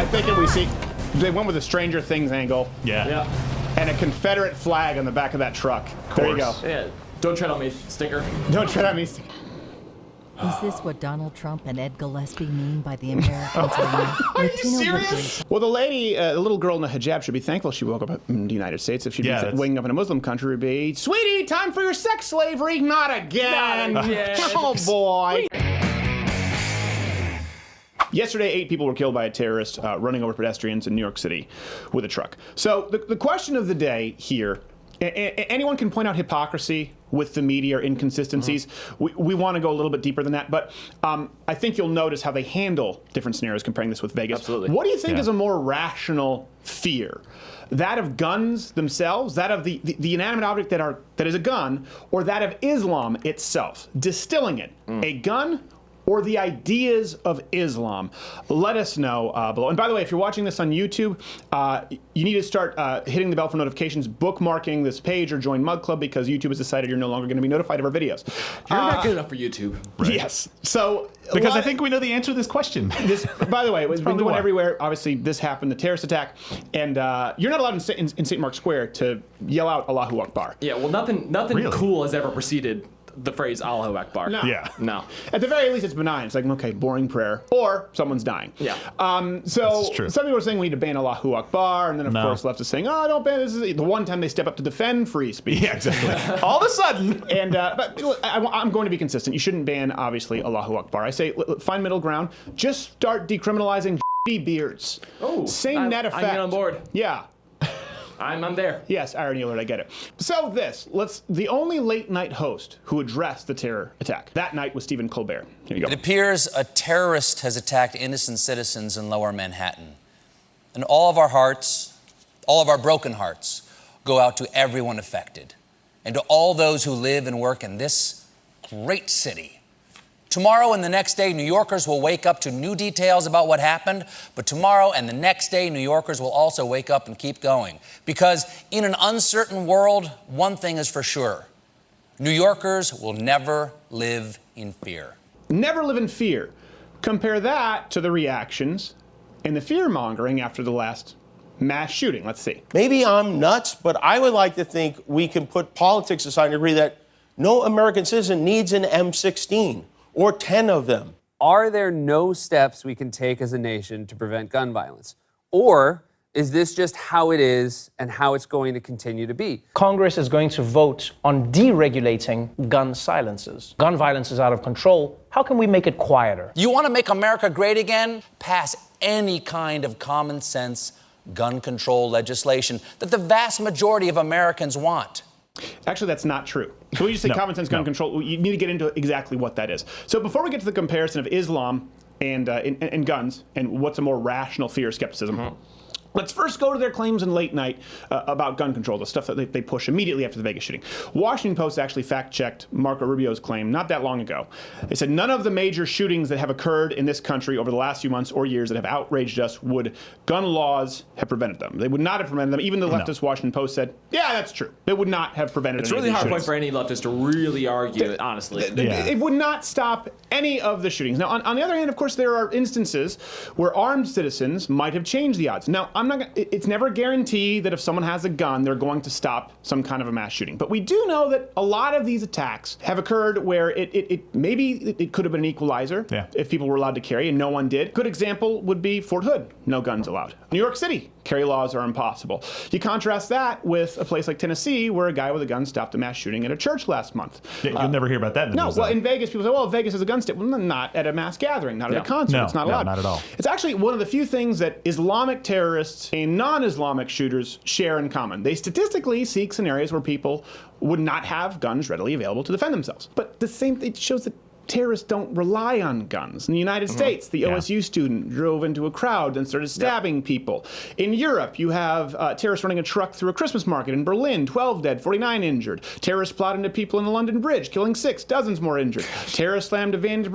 thinking we see? They went with a Stranger Things angle. Yeah. And a Confederate flag on the back of that truck. There you go. Yeah. Don't tread on me, sticker. Don't tread on me. Is this what Donald Trump and Ed Gillespie mean by the American dream? Are you serious? Well, the lady, the little girl in the hijab should be thankful she woke up in the United States. If she'd be waking up in a Muslim country, would be, sweetie, time for your sex slavery. Not again. Not again. Oh, boy. Yesterday, 8 people were killed by a terrorist running over pedestrians in New York City with a truck. So the question of the day here, anyone can point out hypocrisy with the media or inconsistencies. We want to go a little bit deeper than that, but I think you'll notice how they handle different scenarios comparing this with Vegas. Absolutely. What do you think is a more rational fear? That of guns themselves, that of the inanimate object that is a gun, or that of Islam itself? Distilling it, a gun or the ideas of Islam? Let us know below. And by the way, if you're watching this on YouTube, you need to start hitting the bell for notifications, bookmarking this page, or join Mug Club, because YouTube has decided you're no longer going to be notified of our videos. You're not good enough for YouTube. Right? Yes. So because I think we know the answer to this question. By the way, it was been going everywhere. Obviously, this happened, the terrorist attack, and you're not allowed in St. Mark's Square to yell out Allahu Akbar. Yeah, well, nothing cool has ever preceded the phrase Allahu Akbar. No. Yeah. No. At the very least, it's benign. It's like, okay, boring prayer, or someone's dying. Yeah. So some people are saying we need to ban Allahu Akbar, and then of course left is saying, oh, don't ban this. Is the one time they step up to defend free speech. Yeah, exactly. All of a sudden. And but I'm going to be consistent. You shouldn't ban, obviously, Allahu Akbar. I say find middle ground. Just start decriminalizing beards. Oh, same net effect. I get on board. Yeah. I'm there. Yes, irony alert, I get it. So the only late night host who addressed the terror attack that night was Stephen Colbert. Here you go. It appears a terrorist has attacked innocent citizens in Lower Manhattan. And all of our hearts, all of our broken hearts, go out to everyone affected and to all those who live and work in this great city. Tomorrow and the next day, New Yorkers will wake up to new details about what happened, but tomorrow and the next day, New Yorkers will also wake up and keep going. Because in an uncertain world, one thing is for sure. New Yorkers will never live in fear. Never live in fear. Compare that to the reactions and the fear-mongering after the last mass shooting. Let's see. Maybe I'm nuts, but I would like to think we can put politics aside and agree that no American citizen needs an M16. Or 10 of them. Are there no steps we can take as a nation to prevent gun violence? Or is this just how it is and how it's going to continue to be? Congress is going to vote on deregulating gun silences. Gun violence is out of control. How can we make it quieter? You want to make America great again? Pass any kind of common sense gun control legislation that the vast majority of Americans want. Actually, that's not true. So we just say common sense gun control. You need to get into exactly what that is. So before we get to the comparison of Islam and guns and what's a more rational fear, skepticism, let's first go to their claims in late night about gun control, the stuff that they push immediately after the Vegas shooting. Washington Post actually fact-checked Marco Rubio's claim not that long ago. They said none of the major shootings that have occurred in this country over the last few months or years that have outraged us would gun laws have prevented them. They would not have prevented them. Even the leftist Washington Post said, yeah, that's true. They would not have prevented It's any really of these hard point shootings. for any leftist to really argue it, honestly. It would not stop any of the shootings. Now, on the other hand, of course, there are instances where armed citizens might have changed the odds. Now, it's never a guarantee that if someone has a gun, they're going to stop some kind of a mass shooting. But we do know that a lot of these attacks have occurred where maybe it could have been an equalizer if people were allowed to carry, and no one did. Good example would be Fort Hood, no guns allowed. New York City, carry laws are impossible. You contrast that with a place like Tennessee, where a guy with a gun stopped a mass shooting at a church last month. Yeah, you'll never hear about that in the news, well, in Vegas, people say, well, Vegas is a gun state. Well, not at a mass gathering, not at a concert. It's not allowed. No, not at all. It's actually one of the few things that Islamic terrorists and non-Islamic shooters share in common. They statistically seek scenarios where people would not have guns readily available to defend themselves. But it shows that terrorists don't rely on guns. In the United States, the OSU student drove into a crowd and started stabbing people. In Europe, you have terrorists running a truck through a Christmas market in Berlin, 12 dead, 49 injured. Terrorists plowed into people in the London Bridge, killing 6, dozens more injured. Terrorists slammed a van into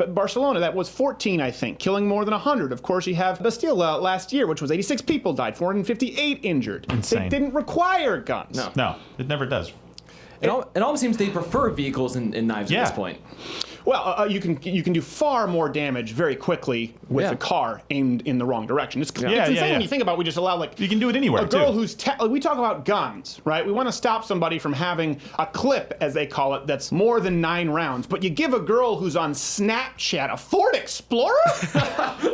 Barcelona, that was 14, I think, killing more than 100. Of course, you have Bastille last year, which was 86 people died, 458 injured. Insane. They didn't require guns. No, it never does. It almost seems they prefer vehicles and knives at this point. Well, you can do far more damage very quickly with a car aimed in the wrong direction. It's insane when you think about. We just allow you can do it anywhere. A girl who's we talk about guns, right? We want to stop somebody from having a clip, as they call it, that's more than 9 rounds. But you give a girl who's on Snapchat a Ford Explorer?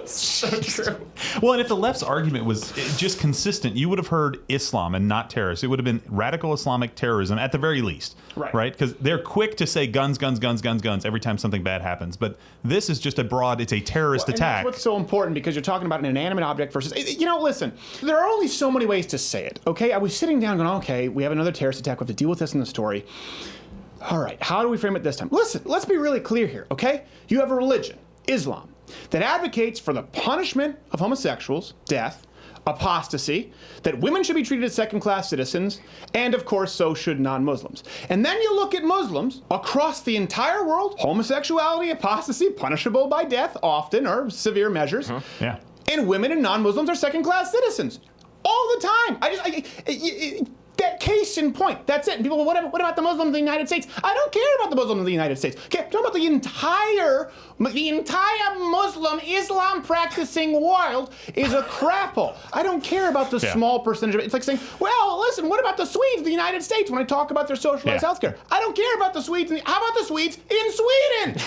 So true. Well, and if the left's argument was just consistent, you would have heard Islam and not terrorists. It would have been radical Islamic terrorism at the very least. Right? Because they're quick to say guns, guns, guns, guns, guns every time something bad happens. But this is just it's a terrorist attack. That's what's so important, because you're talking about an inanimate object versus, listen, there are only so many ways to say it, okay? I was sitting down going, okay, we have another terrorist attack. We have to deal with this in the story. All right, how do we frame it this time? Listen, let's be really clear here, okay? You have a religion, Islam, that advocates for the punishment of homosexuals, death, apostasy, that women should be treated as second-class citizens, and of course, so should non-Muslims. And then you look at Muslims across the entire world, homosexuality, apostasy, punishable by death often, or severe measures. Yeah. And women and non-Muslims are second-class citizens. All the time. That case in point. That's it. And people, what about the Muslims in the United States? I don't care about the Muslims in the United States. Okay, I'm talking about the entire Muslim Islam practicing world is a crapple. I don't care about the small percentage of it. It's like saying, well, listen, what about the Swedes in the United States when I talk about their socialized healthcare? I don't care about the Swedes. How about the Swedes in Sweden?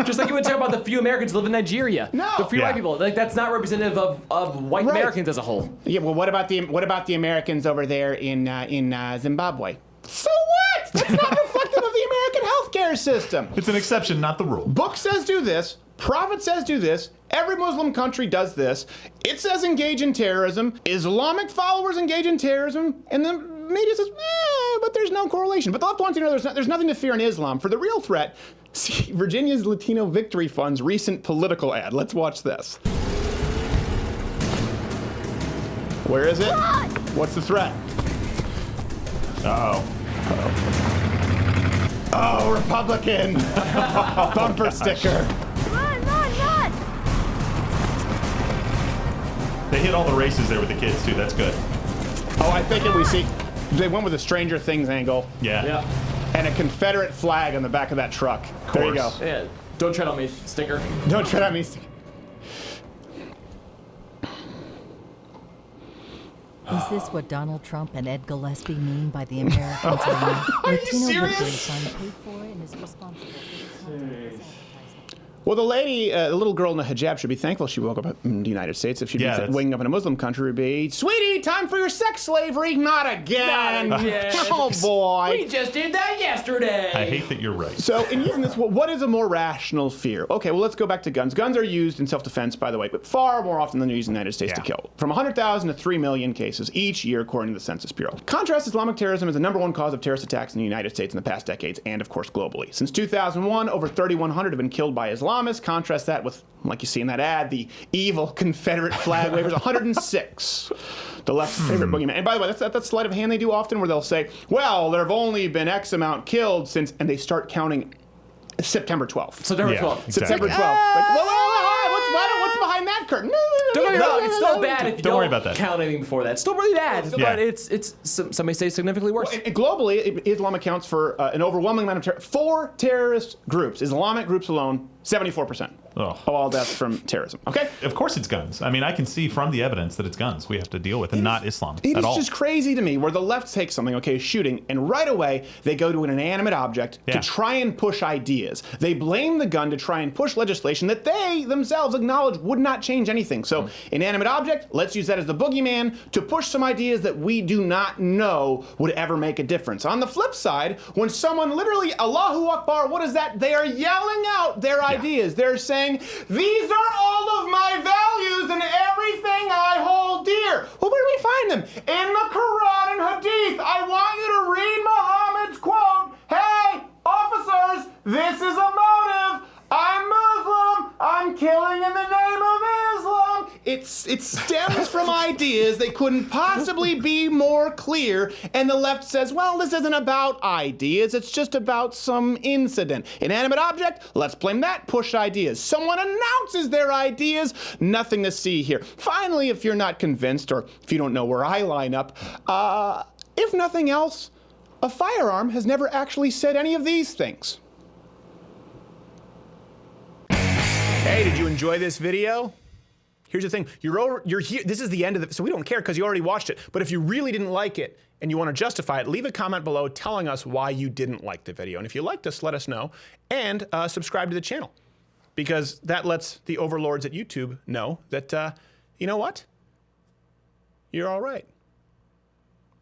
Just like you would talk about the few Americans who live in Nigeria. No. The few white people. Like, that's not representative of white Americans as a whole. Yeah, well, what about the Americans over there in Zimbabwe? So what? That's not reflective of the American healthcare system. It's an exception, not the rule. Book says do this. Prophet says do this. Every Muslim country does this. It says engage in terrorism. Islamic followers engage in terrorism. And the media says, but there's no correlation. But the left wants you to know there's nothing to fear in Islam. For the real threat, see Virginia's Latino Victory Fund's recent political ad. Let's watch this. Where is it? What's the threat? Uh-oh. Oh, Republican! Bumper sticker. Run! They hit all the races there with the kids, too. That's good. Oh, I think we see. They went with a Stranger Things angle. Yeah. And a Confederate flag on the back of that truck. There you go. Yeah. Don't tread on me, sticker. Don't tread on me, sticker. Is this what Donald Trump and Ed Gillespie mean by the American dream? Are you serious? Paid for it and is responsible for the content of this advertisement. Well, the lady, the little girl in the hijab should be thankful she woke up in the United States. If she'd be waking up in a Muslim country, would be, sweetie, time for your sex slavery. Not again. Not again. Oh, boy. We just did that yesterday. I hate that you're right. So, in using this, what is a more rational fear? Okay, well, let's go back to guns. Guns are used in self-defense, by the way, but far more often than they're used in the United States to kill. From 100,000 to 3 million cases each year, according to the Census Bureau. Contrast, Islamic terrorism is the #1 cause of terrorist attacks in the United States in the past decades, and, of course, globally. Since 2001, over 3,100 have been killed by Islamists. Contrast that with, like you see in that ad, the evil Confederate flag wavers, 106. The left's favorite boogeyman. And by the way, that's sleight of hand they do often, where they'll say, well, there have only been X amount killed since, and they start counting September 12th. September 12th. Exactly. September 12th. Like, what's behind that curtain? Don't get me wrong, it's still bad if you Don't worry about that. count anything before that. It's still really bad, but it's some may say significantly worse. Well, and globally, Islam accounts for an overwhelming amount of four terrorist groups, Islamic groups alone, 74% of all deaths from terrorism. Okay? Of course it's guns. I mean, I can see from the evidence that it's guns we have to deal with and not Islam It at is all. just crazy to me where the left takes something, okay, shooting, and right away they go to an inanimate object to try and push ideas. They blame the gun to try and push legislation that they themselves acknowledge would not change anything. So, inanimate object, let's use that as the boogeyman to push some ideas that we do not know would ever make a difference. On the flip side, when someone literally, Allahu Akbar, what is that? They are yelling out their ideas. They're saying, these are all of my values and everything I hold dear. Well, where do we find them? In the Quran and Hadith. I want you to read Muhammad's quote. Hey, officers, this is a motive. I'm Muslim. I'm killing in the name of Islam. It stems from ideas that couldn't possibly be more clear. And the left says, well, this isn't about ideas. It's just about some incident. Inanimate object, let's blame that. Push ideas. Someone announces their ideas. Nothing to see here. Finally, if you're not convinced or if you don't know where I line up, if nothing else, a firearm has never actually said any of these things. Hey, did you enjoy this video? Here's the thing, you're here, this is the end of it, so we don't care because you already watched it. But if you really didn't like it and you want to justify it, leave a comment below telling us why you didn't like the video. And if you liked us, let us know. And subscribe to the channel, because that lets the overlords at YouTube know that, you know what? You're all right.